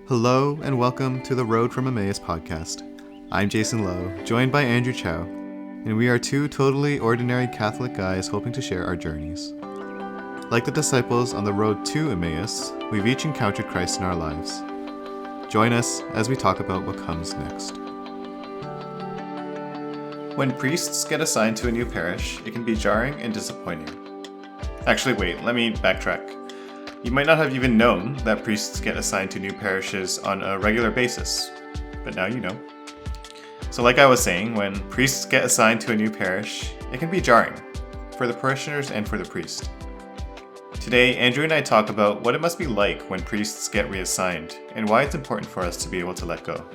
Hello and welcome to the Road from Emmaus podcast. I'm Jason Lowe, joined by Andrew Chow, and we are two totally ordinary Catholic guys hoping to share our journeys. Like the disciples on the road to Emmaus, we've each encountered Christ in our lives. Join us as we talk about what comes next. When priests get assigned to a new parish, it can be jarring and disappointing. Actually, wait, let me backtrack. You might not have even known that priests get assigned to new parishes on a regular basis, but now you know. So like I was saying, when priests get assigned to a new parish, it can be jarring, for the parishioners and for the priest. Today, Andrew and I talk about what it must be like when priests get reassigned, and why it's important for us to be able to let go.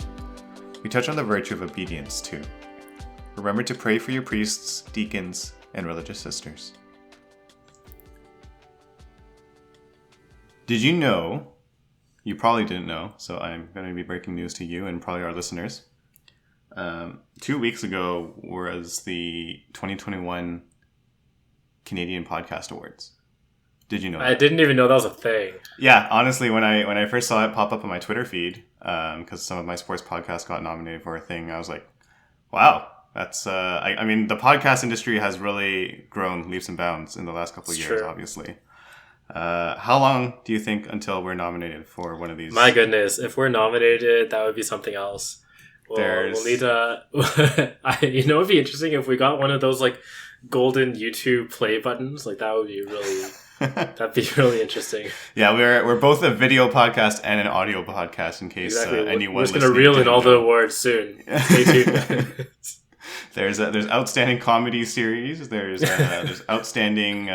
We touch on the virtue of obedience, too. Remember to pray for your priests, deacons, and religious sisters. Did you know, you probably didn't know, so I'm going to be breaking news to you and probably our listeners. 2 weeks ago was the 2021 Canadian Podcast Awards. Did you know that? I didn't even know that was a thing. Yeah, honestly, when I first saw it pop up on my Twitter feed, because some of my sports podcasts got nominated for a thing, I was like, wow. That's, I mean, the podcast industry has really grown leaps and bounds in the last couple of years, true. Obviously. How long do you think until we're nominated for one of these? My goodness, if we're nominated, that would be something else. We'll need to... it'd be interesting if we got one of those, like, golden YouTube play buttons. Like, that would be really... That'd be really interesting. Yeah, we're both a video podcast and an audio podcast in case anyone. We're just going to reel in all the awards soon. Stay tuned. There's outstanding comedy series. There's outstanding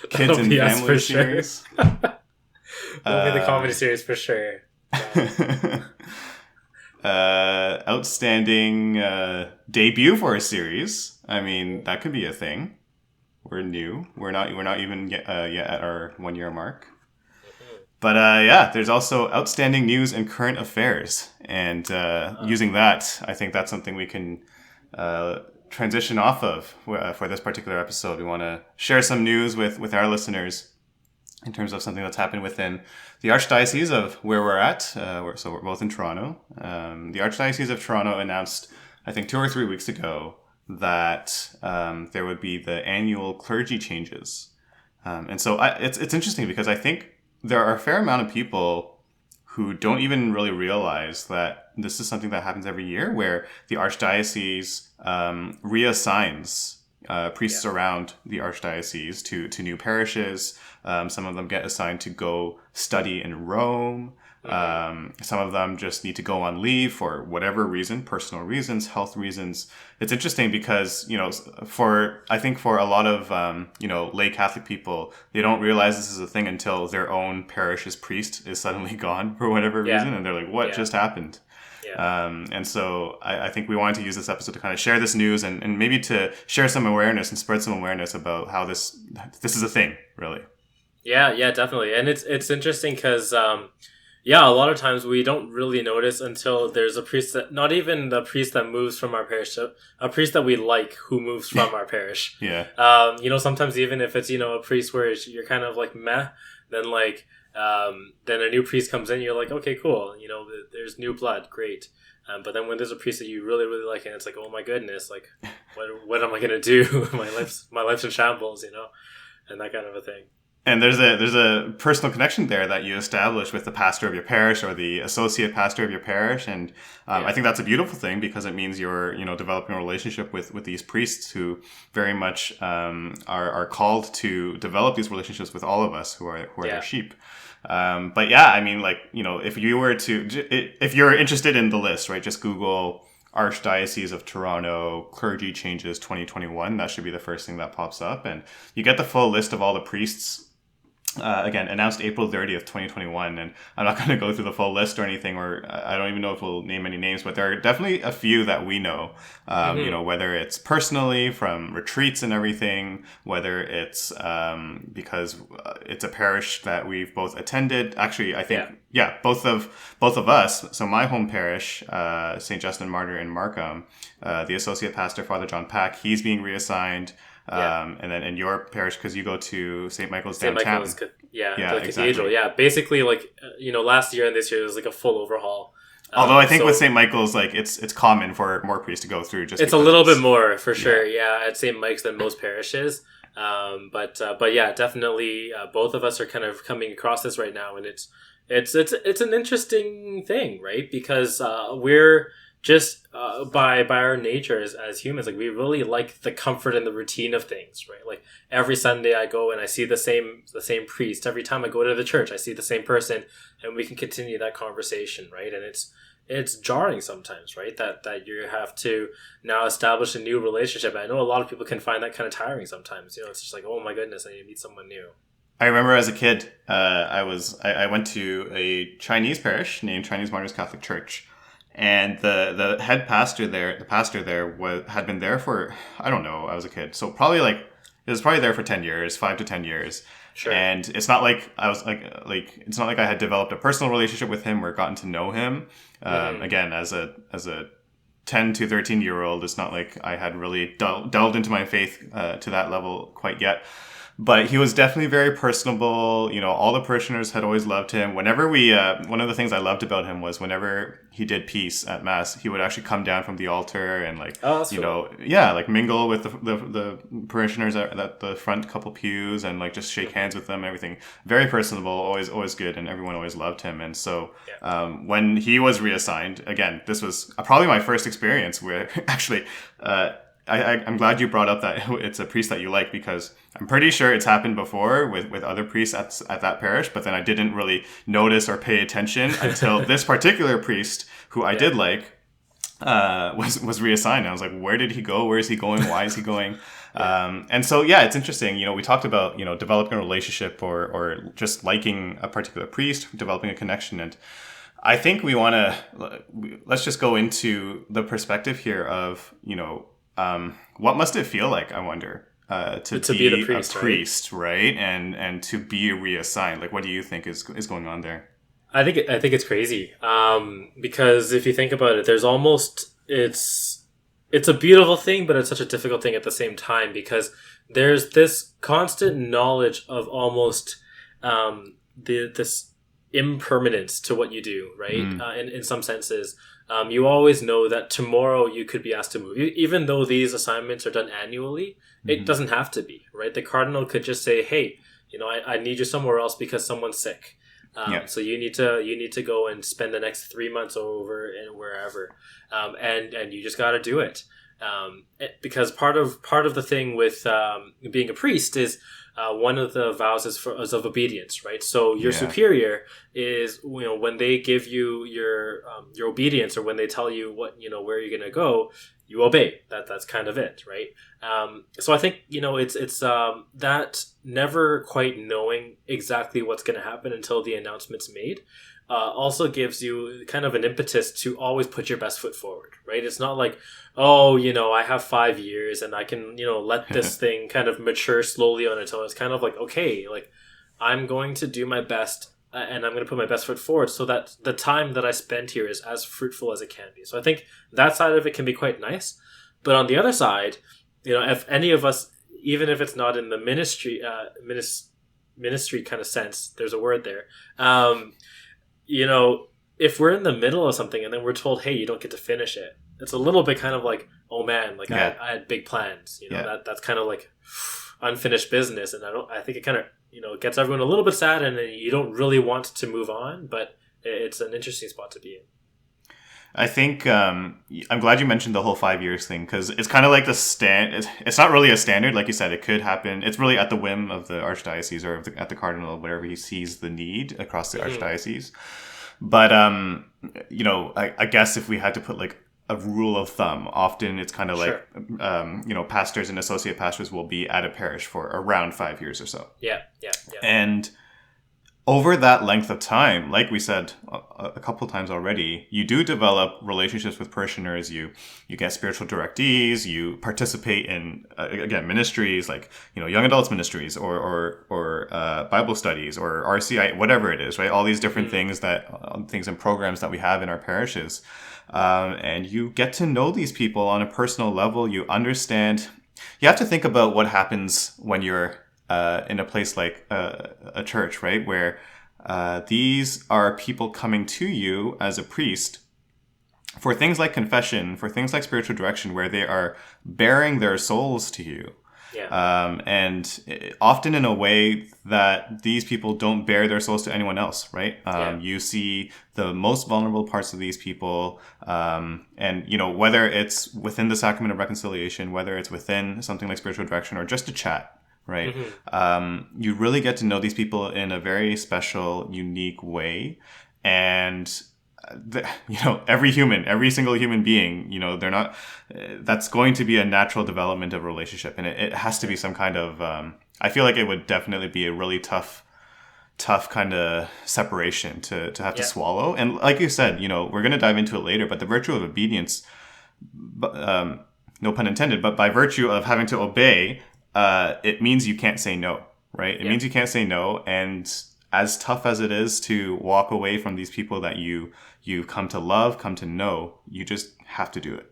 kids and family series. Sure. We'll be the comedy series for sure. Outstanding debut for a series. I mean, that could be a thing. We're new. We're not even yet at our 1 year mark. But there's also outstanding news and current affairs. And using that, I think that's something we can transition off of for this particular episode. We want to share some news with our listeners in terms of something that's happened within the Archdiocese of where we're at. So we're both in Toronto. The Archdiocese of Toronto announced, I think 2 or 3 weeks ago, that there would be the annual clergy changes. And so it's interesting because I think there are a fair amount of people who don't even really realize that this is something that happens every year, where the Archdiocese reassigns priests around the Archdiocese to new parishes. Some of them get assigned to go study in Rome. Some of them just need to go on leave for whatever reason, personal reasons, health reasons. It's interesting because, I think for a lot of, lay Catholic people, they don't realize this is a thing until their own parish's priest is suddenly gone for whatever reason. And they're like, what just happened? Yeah. And so I think we wanted to use this episode to kind of share this news and maybe to share some awareness and spread some awareness about how this is a thing, really. Yeah, definitely. And it's interesting because... a lot of times we don't really notice until there's a priest that, not even the priest that moves from our parish, a priest that we like who moves from our parish. Yeah. Sometimes even if it's, a priest where you're kind of like meh, then then a new priest comes in, you're like, okay, cool. There's new blood. Great. But then when there's a priest that you really, really like, and it's like, oh my goodness, like, what am I going to do? my life's in shambles, and that kind of a thing. And there's a personal connection there that you establish with the pastor of your parish or the associate pastor of your parish, and I think that's a beautiful thing because it means you're developing a relationship with these priests who very much are called to develop these relationships with all of us who are their sheep. If you're interested in the list, right, just Google Archdiocese of Toronto clergy changes 2021. That should be the first thing that pops up, and you get the full list of all the priests. Again, announced April 30th, 2021, and I'm not going to go through the full list or anything, or I don't even know if we'll name any names, but there are definitely a few that we know, whether it's personally from retreats and everything, whether it's because it's a parish that we've both attended. Actually, I think, both of us. So my home parish, St. Justin Martyr in Markham, the associate pastor, Father John Pack, he's being reassigned. And then in your parish, because you go to St. Michael's downtown. the cathedral. Yeah, basically, like last year and this year was like a full overhaul. Although I think with St. Michael's, like it's common for more priests to go through. Just it's a little bit more for sure. Yeah, at St. Mike's than most parishes. But yeah, definitely, both of us are kind of coming across this right now, and it's an interesting thing, right? Because we're just by our nature as humans, like we really like the comfort and the routine of things, right? Like every Sunday I go and I see the same priest. Every time I go to the church, I see the same person, and we can continue that conversation, right? And it's jarring sometimes, right? That you have to now establish a new relationship. I know a lot of people can find that kind of tiring sometimes. It's just like, oh my goodness, I need to meet someone new. I remember as a kid, I went to a Chinese parish named Chinese Martyrs Catholic Church, and the head pastor there, had been there for, I don't know, I was a kid, so probably like it was probably there for 10 years, 5 to 10 years. Sure. And it's not like I was like it's not like I had developed a personal relationship with him or gotten to know him. Again, as a 10 to 13-year-old, it's not like I had really delved into my faith to that level quite yet. But he was definitely very personable. All the parishioners had always loved him. Whenever one of the things I loved about him was whenever he did peace at Mass, he would actually come down from the altar and like mingle with the parishioners at the front couple pews and like just shake hands with them. Everything very personable, always good, and everyone always loved him. And so when he was reassigned, again, this was probably my first experience where actually. I'm glad you brought up that it's a priest that you like, because I'm pretty sure it's happened before with other priests at that parish, but then I didn't really notice or pay attention until this particular priest, who I did like, was reassigned. I was like, where did he go? Where is he going? Why is he going? And so, yeah, it's interesting. We talked about, developing a relationship or just liking a particular priest, developing a connection. And I think let's just go into the perspective here of, what must it feel like, I wonder, to be the priest, right? And to be reassigned. Like, what do you think is going on there? I think it's crazy. Because if you think about it, it's a beautiful thing, but it's such a difficult thing at the same time, because there's this constant knowledge of almost this impermanence to what you do, right? In some senses. You always know that tomorrow you could be asked to move. Even though these assignments are done annually, it doesn't have to be, right? The cardinal could just say, hey, I need you somewhere else because someone's sick. So you need to go and spend the next 3 months over and wherever. And you just got to do it. Because part of the thing with being a priest is one of the vows is of obedience, right? So your superior is, when they give you your obedience, or when they tell you what, where you're going to go, you obey. That's kind of it, right? So I think, it's that never quite knowing exactly what's going to happen until the announcement's made. Also gives you kind of an impetus to always put your best foot forward, right? It's not like, oh, I have 5 years and I can, let this thing kind of mature slowly on its own. It's kind of like, okay, like I'm going to do my best and I'm going to put my best foot forward so that the time that I spend here is as fruitful as it can be. So I think that side of it can be quite nice. But on the other side, if any of us, even if it's not in the ministry kind of sense, there's a word there, if we're in the middle of something and then we're told, hey, you don't get to finish it, it's a little bit kind of like, oh man, like I had big plans, that's kind of like unfinished business. And I think it kind of, gets everyone a little bit sad, and you don't really want to move on, but it's an interesting spot to be in. I think I'm glad you mentioned the whole 5 years thing, because it's kind of like it's not really a standard. Like you said, it could happen. It's really at the whim of the archdiocese or at the cardinal, wherever he sees the need across the archdiocese. But, I guess if we had to put like a rule of thumb, often it's kind of like, pastors and associate pastors will be at a parish for around 5 years or so. Yeah. And over that length of time, like we said a couple times already, you do develop relationships with parishioners. You get spiritual directees. You participate in again ministries like young adults ministries or Bible studies or RCI, whatever it is, right? All these different things and programs that we have in our parishes, and you get to know these people on a personal level. You understand. You have to think about what happens when you're in a place like a church, right, where these are people coming to you as a priest for things like confession, for things like spiritual direction, where they are bearing their souls to you. Yeah. And often in a way that these people don't bear their souls to anyone else, right? You see the most vulnerable parts of these people, and, you know, whether it's within the sacrament of reconciliation, whether it's within something like spiritual direction or just a chat, right? You really get to know these people in a very special, unique way. And you know, every single human being, you know, they're not, that's going to be a natural development of a relationship. And it has to be some kind of, I feel like it would definitely be a really tough kind of separation to have to swallow. And like you said, you know, we're going to dive into it later, but the virtue of obedience, no pun intended, but by virtue of having to obey, it means you can't say no, right? It means you can't say no. And as tough as it is to walk away from these people that you come to love, come to know, you just have to do it.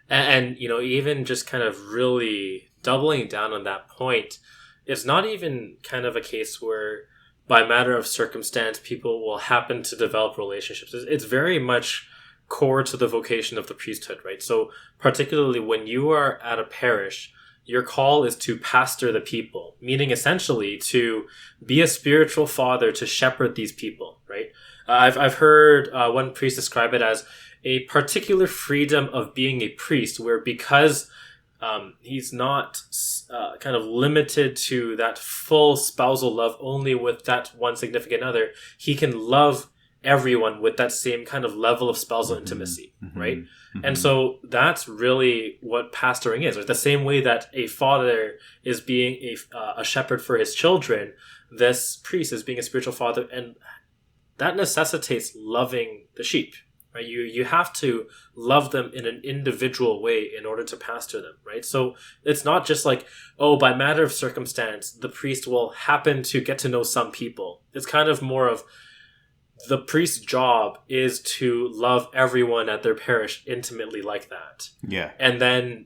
And you know, even just kind of really doubling down on that point, it's not even kind of a case where by matter of circumstance, people will happen to develop relationships. It's very much core to the vocation of the priesthood, right? So particularly when you are at a parish, your call is to pastor the people, meaning essentially to be a spiritual father to shepherd these people, right? I've heard one priest describe it as a particular freedom of being a priest, where because he's not kind of limited to that full spousal love only with that one significant other, he can love everyone with that same kind of level of spousal intimacy, right? And so that's really what pastoring is. Like the same way that a father is being a shepherd for his children, this priest is being a spiritual father, and that necessitates loving the sheep, right? You have to love them in an individual way in order to pastor them, right? So it's not just like, oh, by matter of circumstance, the priest will happen to get to know some people. It's kind of more of the priest's job is to love everyone at their parish intimately like that. Yeah. And then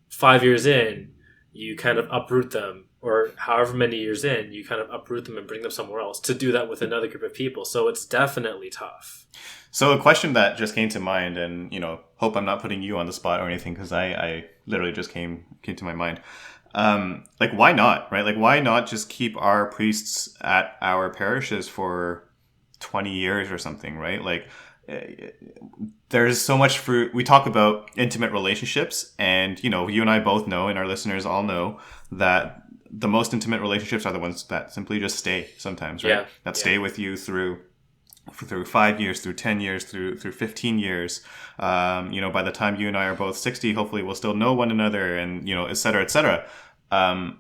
5 years in, you kind of uproot them, or however many years in, you kind of uproot them and bring them somewhere else to do that with another group of people. So it's definitely tough. So a question that just came to mind, and, you know, hope I'm not putting you on the spot or anything, because I literally just came to my mind. Like, why not, right? Like, why not just keep our priests at our parishes for 20 years or something, right? Like, there's so much fruit. We talk about intimate relationships, and, you know, you and I both know, and our listeners all know, that the most intimate relationships are the ones that simply just stay sometimes, right? That stay with you through 5 years, through 10 years, through 15 years. You know, by the time you and I are both 60, hopefully we'll still know one another, and, you know, et cetera, et cetera.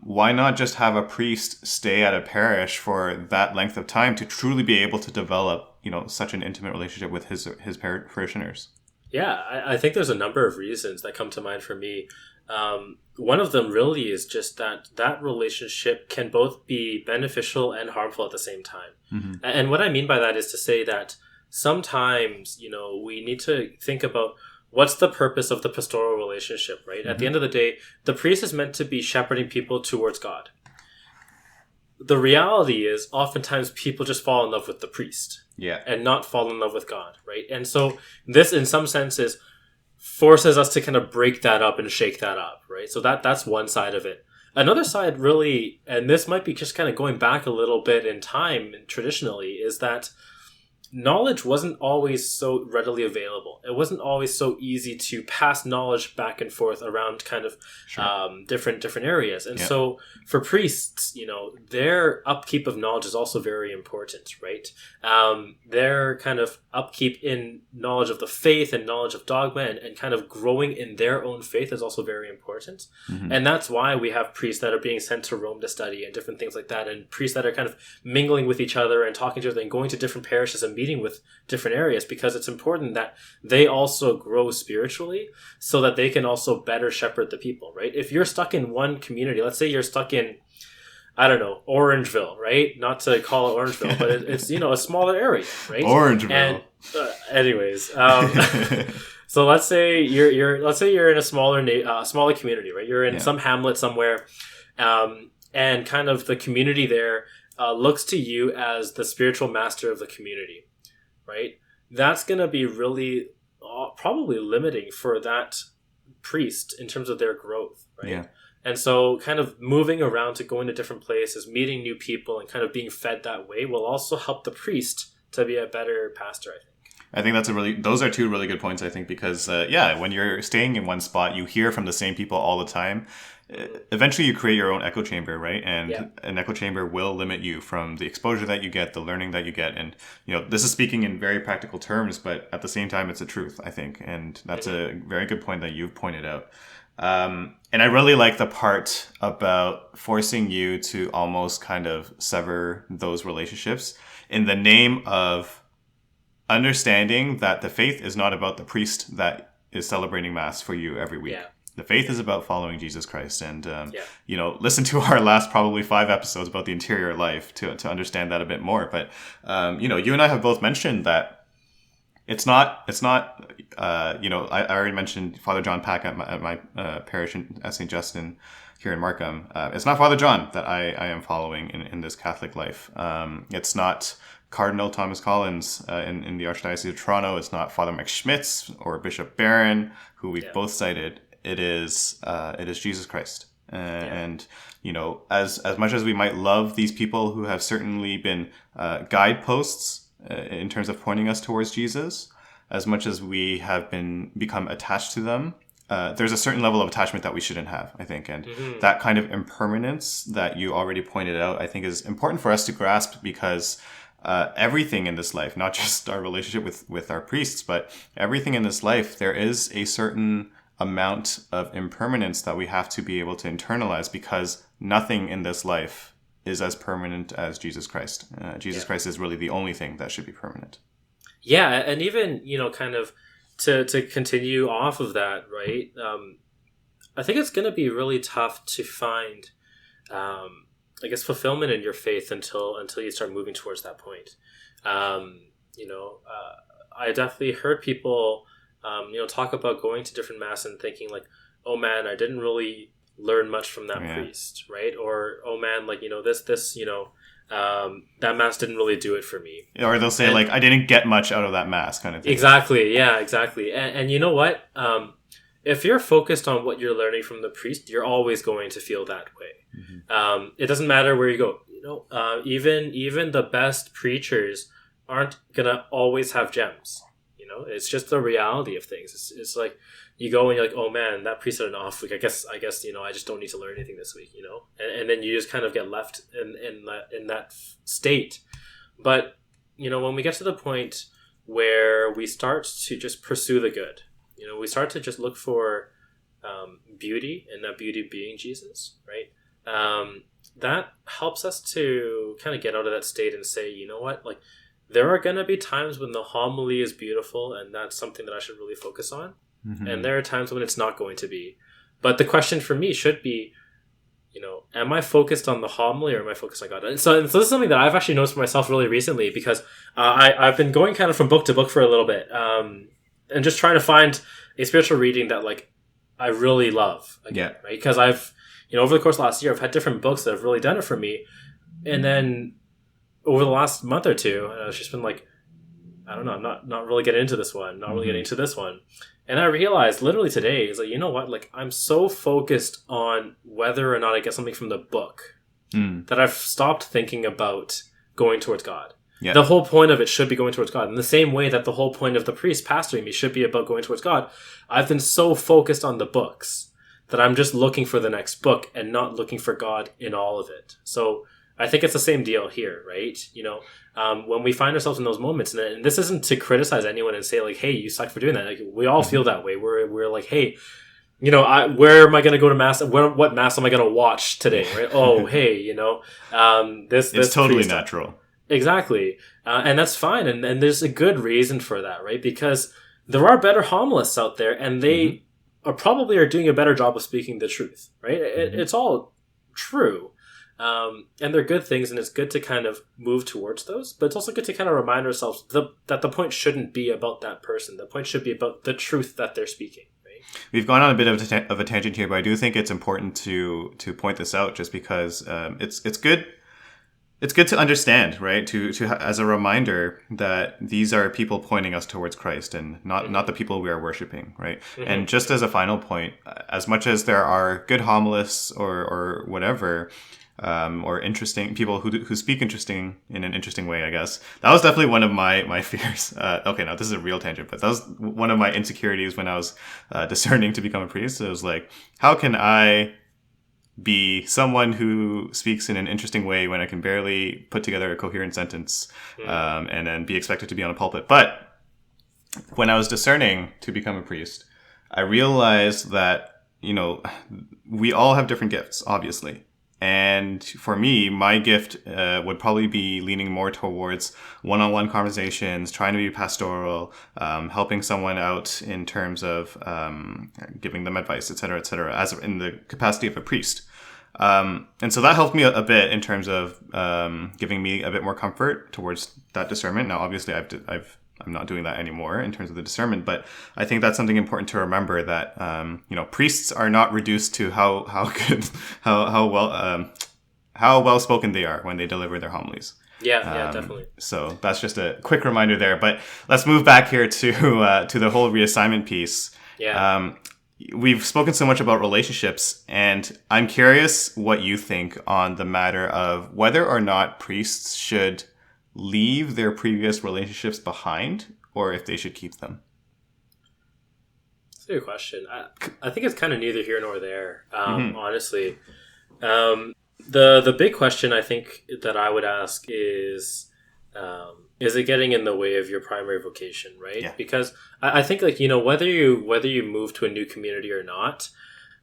Why not just have a priest stay at a parish for that length of time to truly be able to develop, you know, such an intimate relationship with his parishioners? Yeah, I think there's a number of reasons that come to mind for me. One of them really is just that relationship can both be beneficial and harmful at the same time. And what I mean by that is to say that sometimes, you know, we need to think about what's the purpose of the pastoral relationship, right? At the end of the day, the priest is meant to be shepherding people towards God. The reality is oftentimes people just fall in love with the priest and not fall in love with God, right? And so this, in some senses, forces us to kind of break that up and shake that up, right? So that's one side of it. Another side really, and this might be just kind of going back a little bit in time and traditionally, is that knowledge wasn't always so readily available. It wasn't always so easy to pass knowledge back and forth around kind of different areas. And so for priests, you know, their upkeep of knowledge is also very important, right? Their kind of upkeep in knowledge of the faith and knowledge of dogma and kind of growing in their own faith is also very important. And that's why we have priests that are being sent to Rome to study and different things like that, and priests that are kind of mingling with each other and talking to each other and going to different parishes and meeting with different areas, because it's important that they also grow spiritually so that they can also better shepherd the people, right? If you're stuck in one community, let's say you're stuck in, I don't know, Orangeville, right? Not to call it Orangeville, but it's, you know, a smaller area, right? Orangeville. And anyways, so let's say you're in a smaller community, right? You're in some hamlet somewhere, and kind of the community there looks to you as the spiritual master of the community, right? That's going to be really probably limiting for that priest in terms of their growth, right? Yeah. And so kind of moving around to going to different places, meeting new people, and kind of being fed that way will also help the priest to be a better pastor, I think. I think those are two really good points, I think, because, when you're staying in one spot, you hear from the same people all the time. Eventually, you create your own echo chamber, right? And an echo chamber will limit you from the exposure that you get, the learning that you get. And, this is speaking in very practical terms, but at the same time, it's a truth, I think. And that's a very good point that you've pointed out. And I really like the part about forcing you to almost kind of sever those relationships in the name of understanding that the faith is not about the priest that is celebrating Mass for you every week. Yeah. The faith is about following Jesus Christ. And, listen to our last probably 5 episodes about the interior life to understand that a bit more. But, you and I have both mentioned that it's not, I already mentioned Father John Pack at my parish at St. Justin here in Markham. It's not Father John that I am following in this Catholic life. It's not Cardinal Thomas Collins in the Archdiocese of Toronto. It's not Father Mike Schmitz or Bishop Barron, who we've both cited. It is Jesus Christ. And, as much as we might love these people who have certainly been guideposts in terms of pointing us towards Jesus, as much as we have become attached to them, there's a certain level of attachment that we shouldn't have, I think. And that kind of impermanence that you already pointed out, I think is important for us to grasp, because everything in this life, not just our relationship with our priests, but everything in this life, there is a certain amount of impermanence that we have to be able to internalize, because nothing in this life is as permanent as Jesus Christ. Jesus Christ is really the only thing that should be permanent. Yeah, and even, kind of to continue off of that, right? I think it's going to be really tough to find, fulfillment in your faith until you start moving towards that point. I definitely heard people, talk about going to different Mass and thinking like, oh man, I didn't really learn much from that priest, right? Or, oh man, that Mass didn't really do it for me. Or they'll say, I didn't get much out of that Mass, kind of thing. Exactly, yeah, exactly. And you know what? If you're focused on what you're learning from the priest, you're always going to feel that way. It doesn't matter where you go. Even the best preachers aren't going to always have gems. It's just the reality of things. It's like you go and you're like, oh man, that priest had an off week. I guess I just don't need to learn anything this week. And then you just kind of get left in that state. But when we get to the point where we start to just pursue the good, we start to just look for beauty, and that beauty being Jesus, right? That helps us to kind of get out of that state and say, you know what, there are going to be times when the homily is beautiful, and that's something that I should really focus on. Mm-hmm. And there are times when it's not going to be. But the question for me should be, am I focused on the homily, or am I focused on God? And so this is something that I've actually noticed for myself really recently, because I've been going kind of from book to book for a little bit, and just trying to find a spiritual reading that I really love. Again, right? Because I've, over the course of last year, I've had different books that have really done it for me. And then over the last month or two, it's just been I don't know, I'm not really getting into this one, not really getting into this one. And I realized literally today, is you know what, I'm so focused on whether or not I get something from the book that I've stopped thinking about going towards God. Yeah. The whole point of it should be going towards God. In the same way that the whole point of the priest pastoring me should be about going towards God, I've been so focused on the books that I'm just looking for the next book and not looking for God in all of it. So I think it's the same deal here, right? When we find ourselves in those moments, and this isn't to criticize anyone and say hey, you suck for doing that. We all feel that way. We're like, hey, where am I going to go to Mass? What Mass am I going to watch today? Right? Oh, hey, this it's totally natural. Exactly. And that's fine. And there's a good reason for that, right? Because there are better homilists out there, and they are doing a better job of speaking the truth, right? It's all true. And they're good things, and it's good to kind of move towards those, but it's also good to kind of remind ourselves that the point shouldn't be about that person. The point should be about the truth that they're speaking, right? We've gone on a bit of a tangent here, but I do think it's important to point this out, just because it's good. It's good to understand, right? As a reminder that these are people pointing us towards Christ, and not the people we are worshiping, right? And just as a final point, as much as there are good homilists or whatever, or interesting people who speak interesting in an interesting way, I guess that was definitely one of my fears. Okay, now this is a real tangent, but that was one of my insecurities when I was discerning to become a priest. It was like, how can I be someone who speaks in an interesting way when I can barely put together a coherent sentence, and then be expected to be on a pulpit? But when I was discerning to become a priest, I realized that, we all have different gifts, obviously. And for me, my gift would probably be leaning more towards one-on-one conversations, trying to be pastoral, helping someone out in terms of giving them advice, et cetera, as in the capacity of a priest. And so that helped me a bit in terms of giving me a bit more comfort towards that discernment. Now, obviously, I'm not doing that anymore in terms of the discernment, but I think that's something important to remember, that priests are not reduced to how well spoken they are when they deliver their homilies. Yeah, definitely. So that's just a quick reminder there. But let's move back here to the whole reassignment piece. Yeah. We've spoken so much about relationships, and I'm curious what you think on the matter of whether or not priests should leave their previous relationships behind, or if they should keep them. That's a good question. I think it's kind of neither here nor there, honestly. The big question I think that I would ask is it getting in the way of your primary vocation, right? Yeah. Because I think, like, whether you move to a new community or not,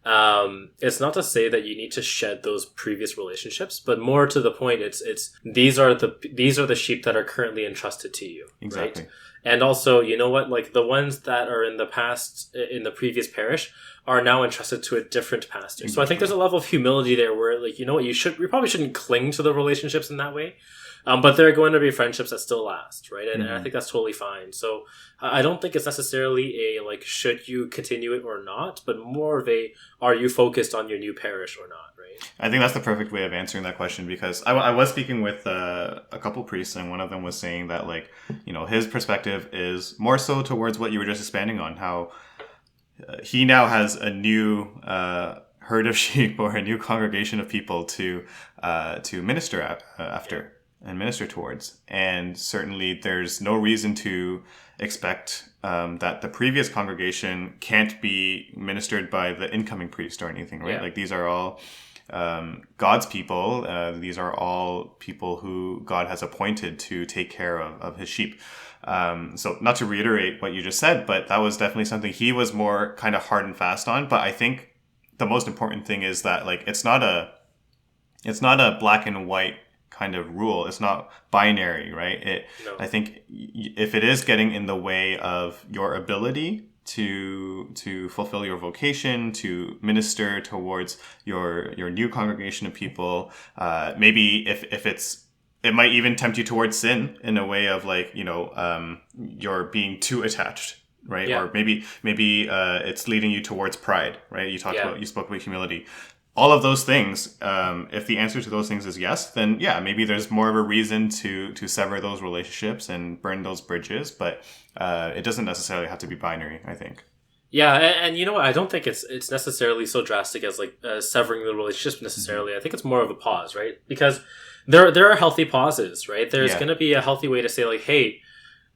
it's not to say that you need to shed those previous relationships, but more to the point, it's these are the sheep that are currently entrusted to you. Exactly. Right? And also, like, the ones that are in the previous parish are now entrusted to a different pastor. Exactly. So I think there's a level of humility there where, like, you probably shouldn't cling to the relationships in that way. But there are going to be friendships that still last, right? And I think that's totally fine. So I don't think it's necessarily a, like, should you continue it or not, but more of a, are you focused on your new parish or not, right? I think that's the perfect way of answering that question, because I was speaking with a couple priests, and one of them was saying that, like, his perspective is more so towards what you were just expanding on, how he now has a new herd of sheep, or a new congregation of people to minister after. And minister towards. And certainly there's no reason to expect that the previous congregation can't be ministered by the incoming priest or anything, right? Yeah. Like, these are all God's people. These are all people who God has appointed to take care of his sheep. So not to reiterate what you just said, but that was definitely something he was more kind of hard and fast on. But I think the most important thing is that, like, it's not a black and white kind of rule. It's not binary, right? No. I think if it is getting in the way of your ability to fulfill your vocation, to minister towards your new congregation of people, maybe if it might even tempt you towards sin in a way of, like, you're being too attached, right? Yeah. Or maybe it's leading you towards pride, right? You spoke about humility. All of those things, if the answer to those things is yes, then yeah, maybe there's more of a reason to sever those relationships and burn those bridges, but it doesn't necessarily have to be binary, I think. Yeah, and you know what? I don't think it's necessarily so drastic as, like, severing the relationship necessarily. I think it's more of a pause, right? Because there are healthy pauses, right? There's going to be a healthy way to say, like, hey,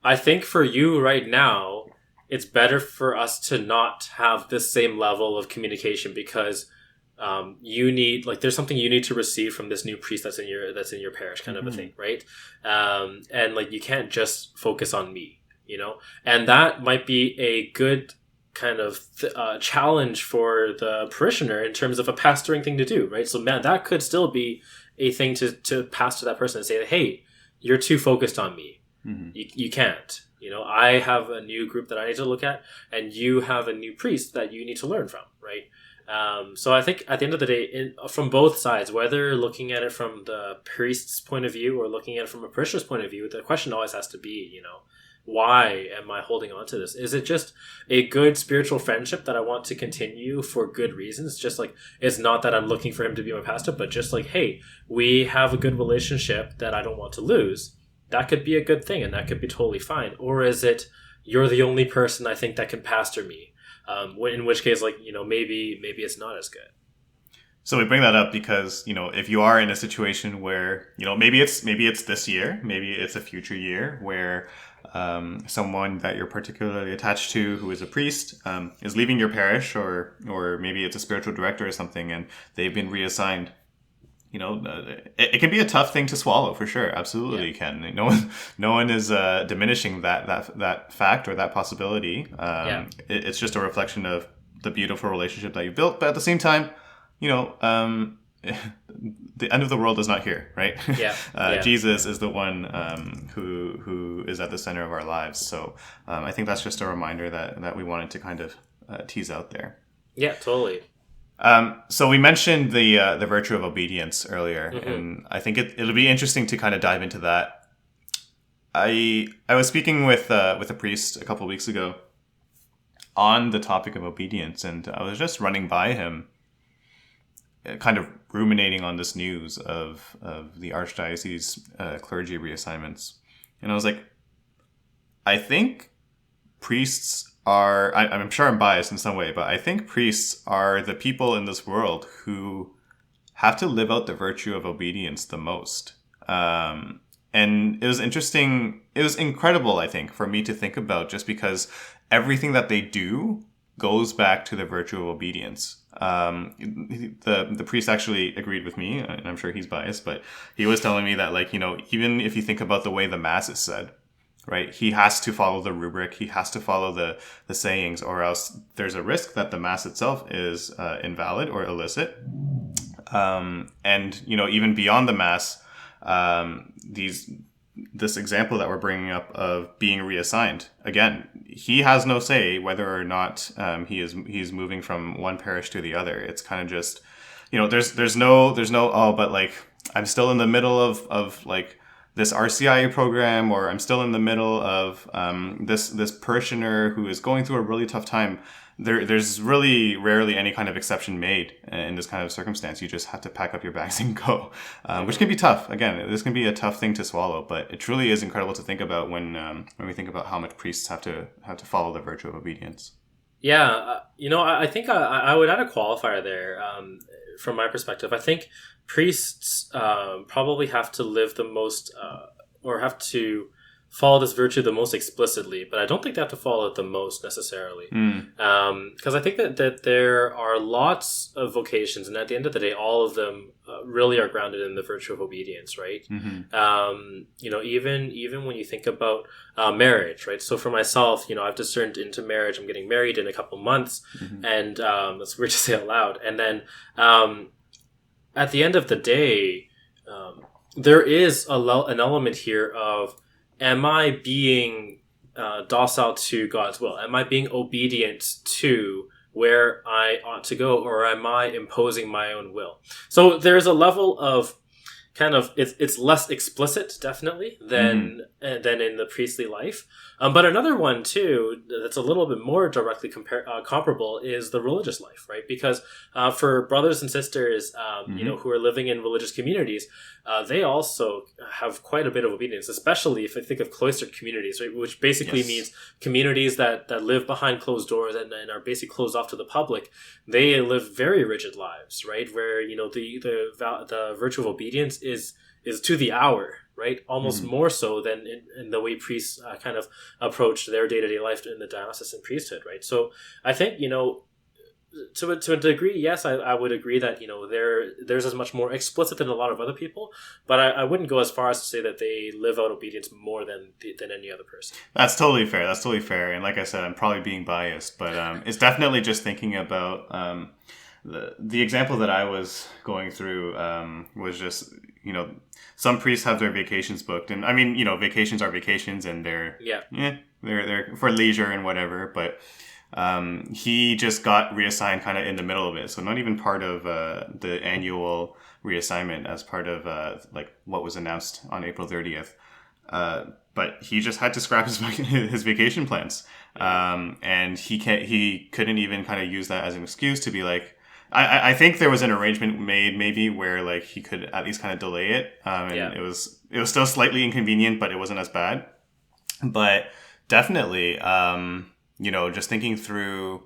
I think for you right now, it's better for us to not have this same level of communication, because you need, like, there's something you need to receive from this new priest that's in your parish, kind of a thing, right? And, like, you can't just focus on me, and that might be a good kind of challenge for the parishioner in terms of a pastoring thing to do, right? So, man, that could still be a thing to pass to that person and say, hey, you're too focused on me. You can't. I have a new group that I need to look at, and you have a new priest that you need to learn from, right? So I think at the end of the day, from both sides, whether looking at it from the priest's point of view or looking at it from a parishioner's point of view, the question always has to be, why am I holding on to this? Is it just a good spiritual friendship that I want to continue for good reasons? Just like, it's not that I'm looking for him to be my pastor, but just like, hey, we have a good relationship that I don't want to lose. That could be a good thing, and that could be totally fine. Or is it, you're the only person I think that can pastor me? In which case, like, maybe it's not as good. So we bring that up because, if you are in a situation where, maybe it's this year, maybe it's a future year where someone that you're particularly attached to who is a priest is leaving your parish, or maybe it's a spiritual director or something, and they've been reassigned. It can be a tough thing to swallow, for sure. Absolutely, it can. No one is diminishing that fact or that possibility. It's just a reflection of the beautiful relationship that you built, but at the same time, the end of the world is not here, right? Jesus is the one who is at the center of our lives. So I think that's just a reminder that we wanted to kind of tease out there. Yeah, totally. So we mentioned the virtue of obedience earlier, and I think it'll be interesting to kind of dive into that. I was speaking with a priest a couple of weeks ago on the topic of obedience, and I was just running by him, kind of ruminating on this news of the Archdiocese clergy reassignments. And I was like, I think priests are, I'm sure I'm biased in some way, but I think priests are the people in this world who have to live out the virtue of obedience the most. And it was interesting, it was incredible, I think, for me to think about, just because everything that they do goes back to the virtue of obedience. The priest actually agreed with me, and I'm sure he's biased, but he was telling me that, like, even if you think about the way the Mass is said, right, he has to follow the rubric, he has to follow the sayings, or else there's a risk that the Mass itself is invalid or illicit. And even beyond the Mass, this example that we're bringing up of being reassigned, again, he has no say whether or not he's moving from one parish to the other. It's kind of just, there's no but like, I'm still in the middle of like this RCIA program, or I'm still in the middle of this parishioner who is going through a really tough time. There's really rarely any kind of exception made in this kind of circumstance. You just have to pack up your bags and go, which can be tough. Again, this can be a tough thing to swallow, but it truly is incredible to think about when we think about how much priests have to follow the virtue of obedience. Yeah, I think I would add a qualifier there. From my perspective, I think priests probably have to live the most, or have to follow this virtue the most explicitly, but I don't think they have to follow it the most necessarily. Because I think that there are lots of vocations, and at the end of the day, all of them really are grounded in the virtue of obedience, right? Even when you think about marriage, right? So for myself, I've discerned into marriage. I'm getting married in a couple months, and that's weird to say out loud. And then at the end of the day, there is an element here of, am I being docile to God's will? Am I being obedient to where I ought to go, or am I imposing my own will? So there's a level of kind of, it's less explicit, definitely, than in the priestly life. But another one, too, that's a little bit more directly comparable is the religious life, right? Because for brothers and sisters, who are living in religious communities, they also have quite a bit of obedience, especially if I think of cloistered communities, right? Which basically means communities that live behind closed doors and are basically closed off to the public. They live very rigid lives, right? Where, the virtue of obedience is to the hour, right? Almost more so than in the way priests kind of approach their day-to-day life in the diocesan priesthood, right? So I think, to a degree, yes, I would agree that, there's as much more explicit than a lot of other people, but I wouldn't go as far as to say that they live out obedience more than any other person. That's totally fair. And like I said, I'm probably being biased, but it's definitely just thinking about the example that I was going through was just, some priests have their vacations booked, and I mean, vacations are vacations, and they're for leisure and whatever, but he just got reassigned kind of in the middle of it, so not even part of the annual reassignment, as part of like what was announced on April 30th. But he just had to scrap his vacation plans, and he couldn't even kind of use that as an excuse to be like. I think there was an arrangement made maybe where like he could at least kind of delay it, and it was still slightly inconvenient, but it wasn't as bad. But definitely, just thinking through,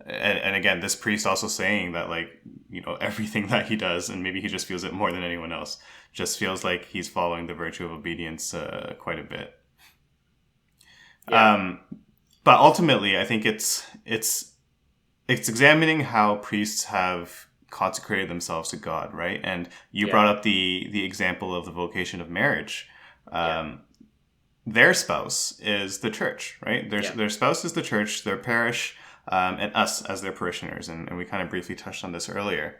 and again, this priest also saying that like everything that he does, and maybe he just feels it more than anyone else, just feels like he's following the virtue of obedience quite a bit. Yeah. But ultimately, I think it's examining how priests have consecrated themselves to God, right? And you brought up the example of the vocation of marriage. Their spouse is the church, right? Their spouse is the church, their parish, and us as their parishioners. And we kind of briefly touched on this earlier.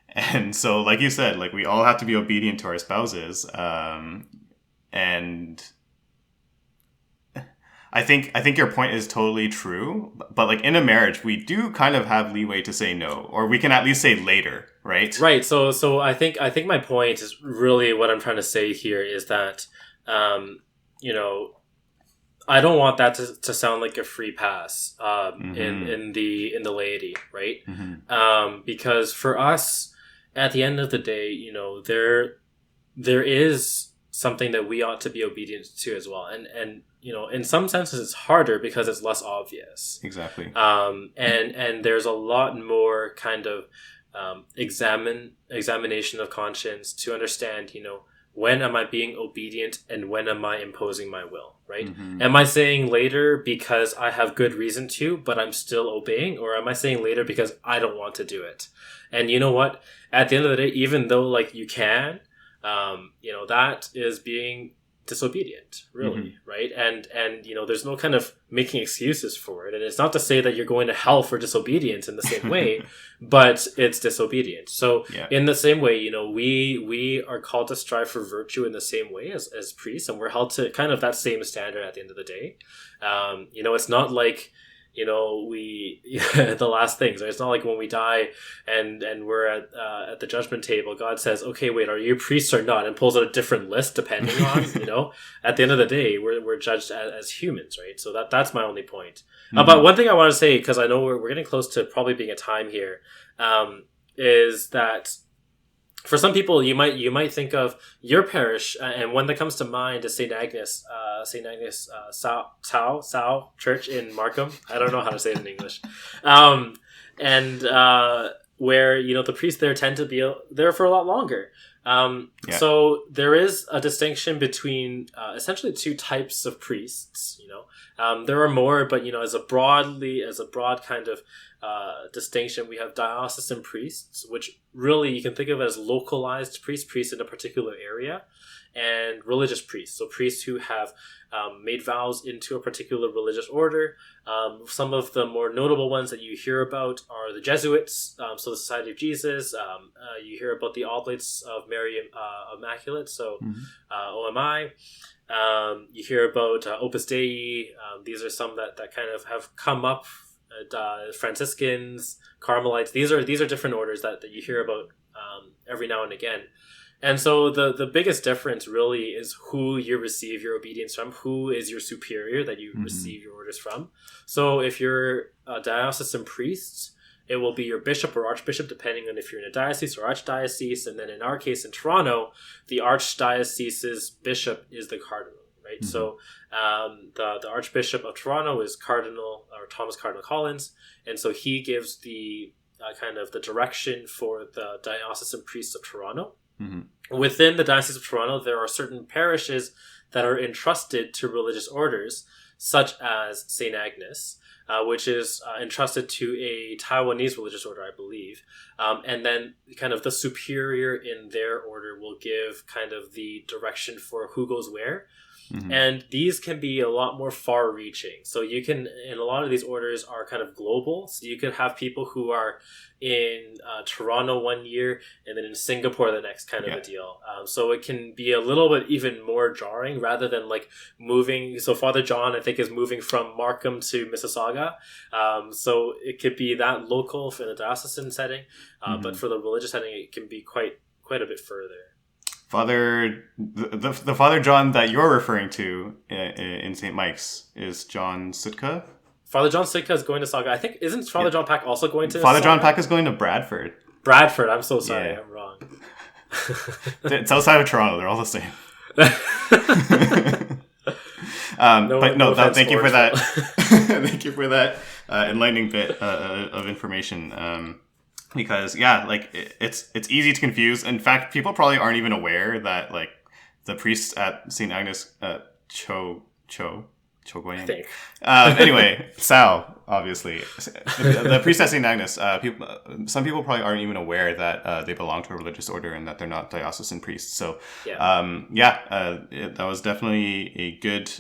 And so, like you said, like we all have to be obedient to our spouses. And I think your point is totally true. But like in a marriage, we do kind of have leeway to say no, or we can at least say later, right? Right. So I think my point is really what I'm trying to say here is that, I don't want that to sound like a free pass in the laity, right? Because for us, at the end of the day, there is something that we ought to be obedient to as well, and in some senses it's harder because it's less obvious. Exactly. And there's a lot more kind of examination of conscience to understand, when am I being obedient and when am I imposing my will, right? Am I saying later because I have good reason to, but I'm still obeying? Or am I saying later because I don't want to do it? And you know what? At the end of the day, even though like you can, that is being disobedient, really, right? And there's no kind of making excuses for it. And it's not to say that you're going to hell for disobedience in the same way, but it's disobedience. So in the same way, we are called to strive for virtue in the same way as priests, and we're held to kind of that same standard at the end of the day. It's not like we the last things, right? It's not like when we die and we're at the judgment table, God says, okay, wait, are you priests or not, and pulls out a different list depending on at the end of the day we're judged as humans, right? So that's my only point. But one thing I want to say, because I know we're getting close to probably being a time here, is that for some people, you might think of your parish, and one that comes to mind is St. Agnes Sao Church in Markham. I don't know how to say it in English. Where the priests there tend to be there for a lot longer. So there is a distinction between essentially two types of priests. There are more, but as a broad kind of distinction, we have diocesan priests, which really you can think of as localized priests in a particular area, and religious priests, so priests who have made vows into a particular religious order. Some of the more notable ones that you hear about are the Jesuits, so the Society of Jesus. You hear about the Oblates of Mary Immaculate, so OMI. You hear about Opus Dei. These are some that kind of have come up. Franciscans, Carmelites. These are different orders that you hear about every now and again. And so the biggest difference really is who you receive your obedience from, who is your superior that you receive your orders from. So if you're a diocesan priest, it will be your bishop or archbishop, depending on if you're in a diocese or archdiocese. And then in our case in Toronto, the archdiocese's bishop is the cardinal. Right, so the Archbishop of Toronto is Thomas Cardinal Collins, and so he gives the kind of the direction for the diocesan priests of Toronto. Within the Diocese of Toronto, there are certain parishes that are entrusted to religious orders, such as St. Agnes, which is entrusted to a Taiwanese religious order, I believe. And then kind of the superior in their order will give kind of the direction for who goes where. And these can be a lot more far-reaching. So you can, and a lot of these orders are kind of global. So you could have people who are in Toronto one year and then in Singapore the next, kind of a deal. So it can be a little bit even more jarring rather than like moving. So Father John, I think, is moving from Markham to Mississauga. So it could be that local for the diocesan setting, but for the religious setting, it can be quite a bit further. the Father John that you're referring to in St. Mike's is John Sitka. Father John Sitka is going to Saga. I think, isn't Father John Pack also going to Father Saga? John Pack is going to Bradford. Bradford, I'm so sorry. Yeah. I'm wrong. It's outside of Toronto. They're all the same. Thank you for that. Thank you for that enlightening bit of information. Because it's easy to confuse. In fact, people probably aren't even aware that like the priests at St. Agnes Cho Guayang. Anyway, Sal, obviously, the priest at St. Agnes. Some people probably aren't even aware that they belong to a religious order and that they're not diocesan priests. So, that was definitely a good.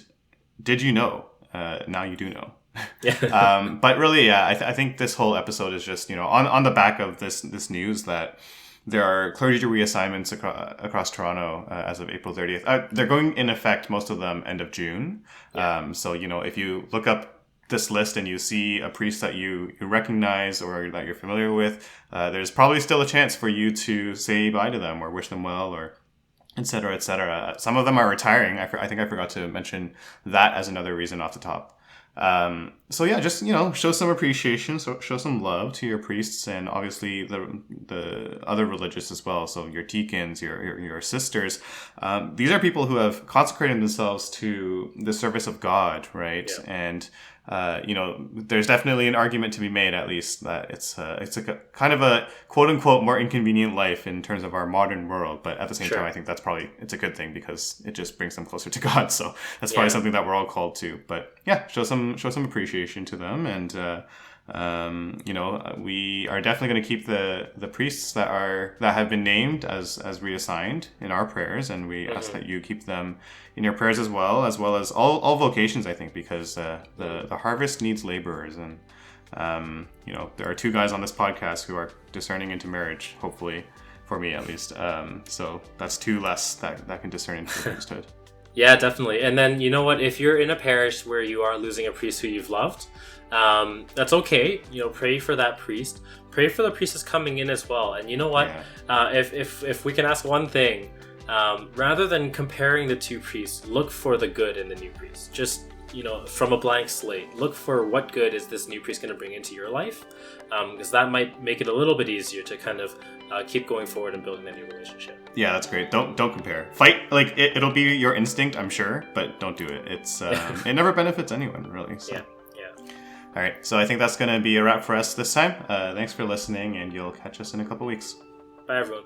Did you know? Now you do know. Yeah. But really, I think this whole episode is just on the back of this news that there are clergy reassignments across Toronto as of April 30th. They're going in effect, most of them, end of June. Yeah. So, if you look up this list and you see a priest that you recognize or that you're familiar with, there's probably still a chance for you to say bye to them or wish them well or et cetera, et cetera. Some of them are retiring. I think I forgot to mention that as another reason off the top. Just show some appreciation, show some love to your priests and obviously the other religious as well. So your deacons, your sisters, these are people who have consecrated themselves to the service of God, right? Yeah. And there's definitely an argument to be made, at least, that it's a kind of a quote unquote more inconvenient life in terms of our modern world. But at the same time, I think it's a good thing because it just brings them closer to God. So that's probably something that we're all called to. But yeah, show some appreciation to them, and we are definitely going to keep the priests that have been named as reassigned in our prayers, and we ask that you keep them in your prayers as well as all vocations, I think, because the harvest needs laborers, and there are 2 guys on this podcast who are discerning into marriage, hopefully, for me at least. So that's 2 less that can discern into the priesthood. Yeah, definitely. And then, you know what? If you're in a parish where you are losing a priest who you've loved, that's okay. Pray for that priest. Pray for the priest that's coming in as well. And you know what? Yeah. If we can ask one thing, rather than comparing the 2 priests, look for the good in the new priest. Just, from a blank slate, look for what good is this new priest going to bring into your life, because that might make it a little bit easier to kind of keep going forward and building that new relationship. Yeah, that's great. Don't compare. Fight, like it'll be your instinct, I'm sure, but don't do it. It's it never benefits anyone, really. So. Yeah. All right, so I think that's going to be a wrap for us this time. Thanks for listening, and you'll catch us in a couple weeks. Bye, everyone.